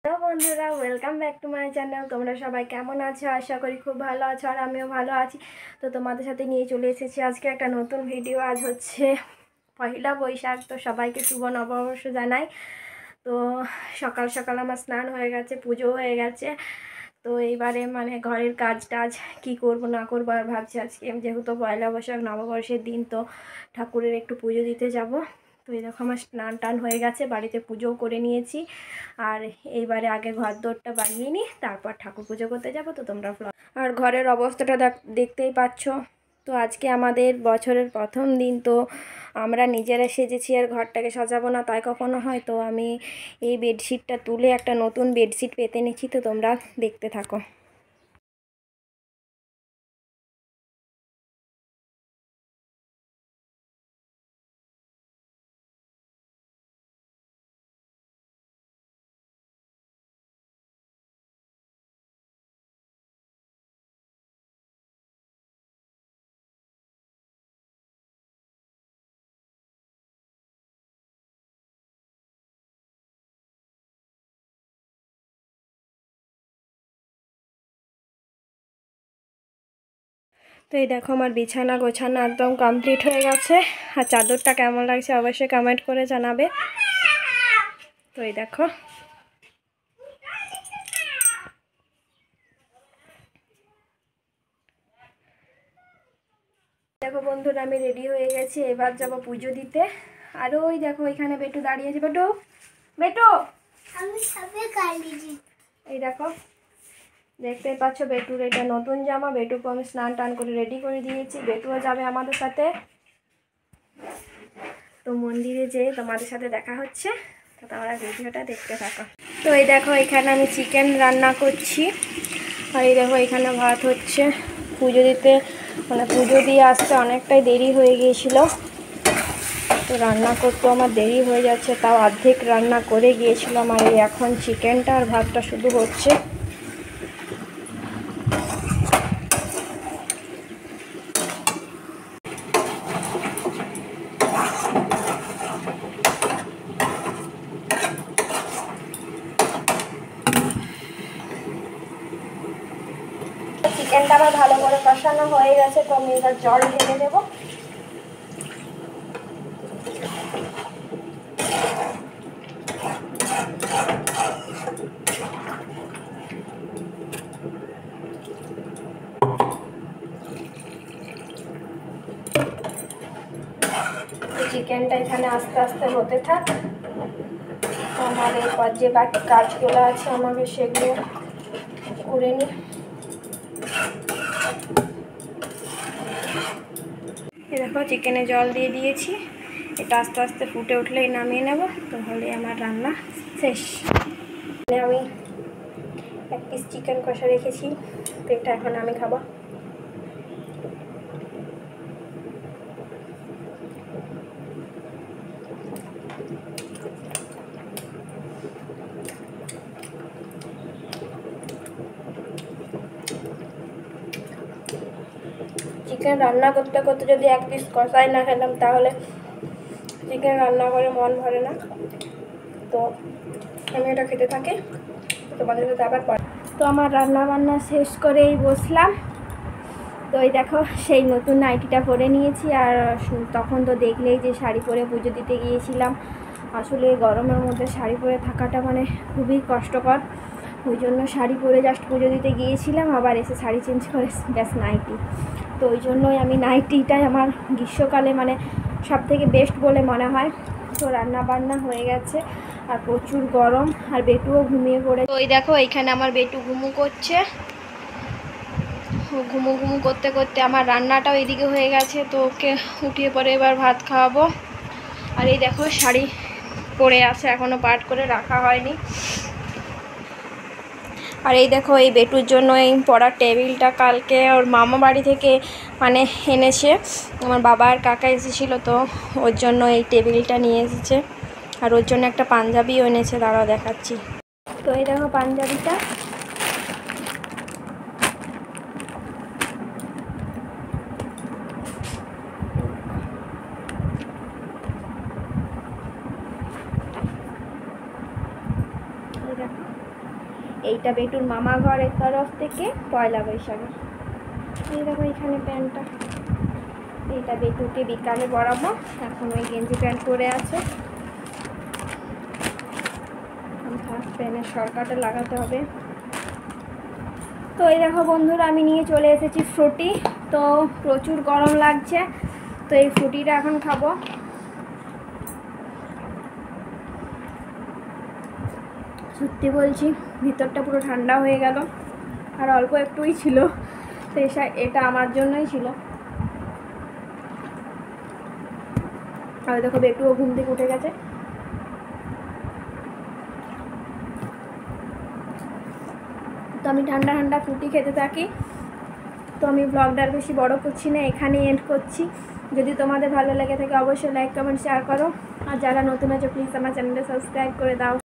Hello বন্ধুরা, welcome back to my channel. তোমরা সবাই কেমন আছো? আশা করি খুব ভালো আছো, আর আমিও ভালো আছি। তো তোমাদের সাথে নিয়ে চলে এসেছি আজকে একটা নতুন ভিডিও। আজ হচ্ছে পয়লা বৈশাখ, তো সবাইকে শুভ নববর্ষ জানাই। তো সকাল সকাল আমার স্নান হয়ে গেছে, পুজো হয়ে গেছে। তো এইবারে ঘরের কাজ টাজ কী করবো না করবো আর ভাবছি আজকে যেহেতু পয়লা বৈশাখ নববর্ষের দিন, তো ঠাকুরের একটু পুজো দিতে যাব। তো এই দেখো আমার স্নান টান হয়ে গেছে, বাড়িতে পুজোও করে নিয়েছি। আর এইবারে আগে ঘর দোরটা বানিয়ে নিই, তারপর ঠাকুর পুজো করতে যাব। তো তোমরা আর ঘরের অবস্থাটা দেখতেই পাচ্ছ। তো আজকে আমাদের বছরের প্রথম দিন, তো আমরা নিজেরা সেজেছি, আর ঘরটাকে সাজাবো না তাই কখনো হয়। তো আমি এই বেডশিটটা তুলে একটা নতুন বেডশিট পেতে নিচ্ছি, তো তোমরা দেখতে থাকো। তো এই দেখো আমার বিছানা গোছানো একদম কমপ্লিট হয়ে গেছে। আর চাদরটা কেমন লাগছে অবশ্যই কমেন্ট করে জানাবে। তো এই দেখো, দেখো বন্ধুরা, আমি রেডি হয়ে গেছি, এবার যাবো পুজো দিতে। আর ওই দেখো এখানে বেটু দাঁড়িয়ে আছে। বেটু, বেটু, এই দেখো দেখতেই পাচ্ছ বেটুর এটা নতুন জামা। বেটুকে আমি স্নান টান করে রেডি করে দিয়েছি, বেটুও যাবে আমাদের সাথে। তো মন্দিরে যেয়ে তোমাদের সাথে দেখা হচ্ছে, তো তোমরা ভিডিওটা দেখতে থাকো। তো এই দেখো এখানে আমি চিকেন রান্না করছি, আর এই দেখো এখানে ভাত হচ্ছে। পুজো দিতে পুজো দিয়ে আসতে অনেকটাই দেরি হয়ে গিয়েছিল, তো রান্না করতে আমার দেরি হয়ে যাচ্ছে, তাও অর্ধেক রান্না করে গিয়েছিলাম। আর এই এখন চিকেনটা আর ভাতটা শুধু হচ্ছে। চিকেনটা আমার ভালো করে কষানো হয়ে গেছে, তো আমি এবার জল ঢেলে দেবো। চিকেনটা এখানে আস্তে আস্তে হতে থাক। আমার এরপর যে বাকি কাজগুলো আছে আমাকে সেগুলো করে নিই। দেখো চিকেনে জল দিয়ে দিয়েছি, এটা আস্তে আস্তে ফুটে উঠলেই নামিয়ে নেব, তাহলে আমার রান্না শেষ। আমি এক পিস চিকেন কষা রেখেছি, তো এটা এখন আমি খাবো। চিকেন রান্না করতে করতে যদি এক পিস কষাই না খেলাম, তাহলে চিকেন রান্না করে মন ভরে না। তো আমি এটা খেতে থাকি, তোমাদের সাথে আবার পরে। তো আমার রান্না বান্না শেষ করেই বসলাম। তো এই দেখো সেই নতুন নাইটিটা পরে নিয়েছি। আর তখন তো দেখলেই যে শাড়ি পরে পুজো দিতে গিয়েছিলাম। আসলে গরমের মধ্যে শাড়ি পরে থাকাটা খুবই কষ্টকর, ওই জন্য শাড়ি পরে জাস্ট পুজো দিতে গিয়েছিলাম, আবার এসে শাড়ি চেঞ্জ করে ব্যাস নাইটি। তো ওই জন্যই আমি নাইটিটাই আমার গ্রীষ্মকালে সব থেকে বেস্ট বলে মনে হয়। তো রান্না বান্না হয়ে গেছে, আর প্রচুর গরম, আর বেটুও ঘুমিয়ে পড়ে। তো ওই দেখো এইখানে আমার বেটু ঘুমু করছে। ঘুমু ঘুমু করতে করতে আমার রান্নাটাও এদিকে হয়ে গেছে, তো ওকে উঠিয়ে পরে এবার ভাত খাওয়াবো। আর এই দেখো শাড়ি পরে আছে, এখনও পাট করে রাখা হয়নি। আর এই দেখো এই বেটুর জন্য এই পড়ার টেবিলটা কালকে ওর মামা বাড়ি থেকে এনেছে। আমার বাবা আর কাকা এসেছিলো, তো ওর জন্য এই টেবিলটা নিয়ে এসেছে। আর ওর জন্য একটা পাঞ্জাবিও এনেছে, দাঁড়াও দেখাচ্ছি। তো এই দেখো পাঞ্জাবিটা, এই দেখো এইটা বেটুর মামা ঘরের তরফ থেকে পয়লা বৈশাখে। এই দেখো এখানে প্যান্টটা, এইটা বেটুকে বিকালে পরাবো। এখন ওই গেঞ্জি প্যান্ট পরে আছে, প্যান্টের সরকারটা লাগাতে হবে। তো এই দেখো বন্ধুরা, আমি নিয়ে চলে এসেছি ফ্রুটি। তো প্রচুর গরম লাগছে, তো এই ফ্রুটিটা এখন খাবো। সত্যি বলছি, ভিতরটা পুরো ঠান্ডা হয়ে গেল, আর অল্প একটুই ছিল, তো এটা আমার জন্যই ছিল। আর দেখো বেটুও ঘুম থেকে উঠে গেছে। তো আমি ঠান্ডা ঠান্ডা ফ্রুটি খেতে থাকি। তো আমি ব্লগটা আর বেশি বড় করছি না, এখানেই এন্ড করছি। যদি তোমাদের ভালো লেগে থাকে অবশ্যই লাইক কমেন্ট শেয়ার করো, আর যারা নতুন আছে প্লিজ আমার চ্যানেলটা সাবস্ক্রাইব করে দাও।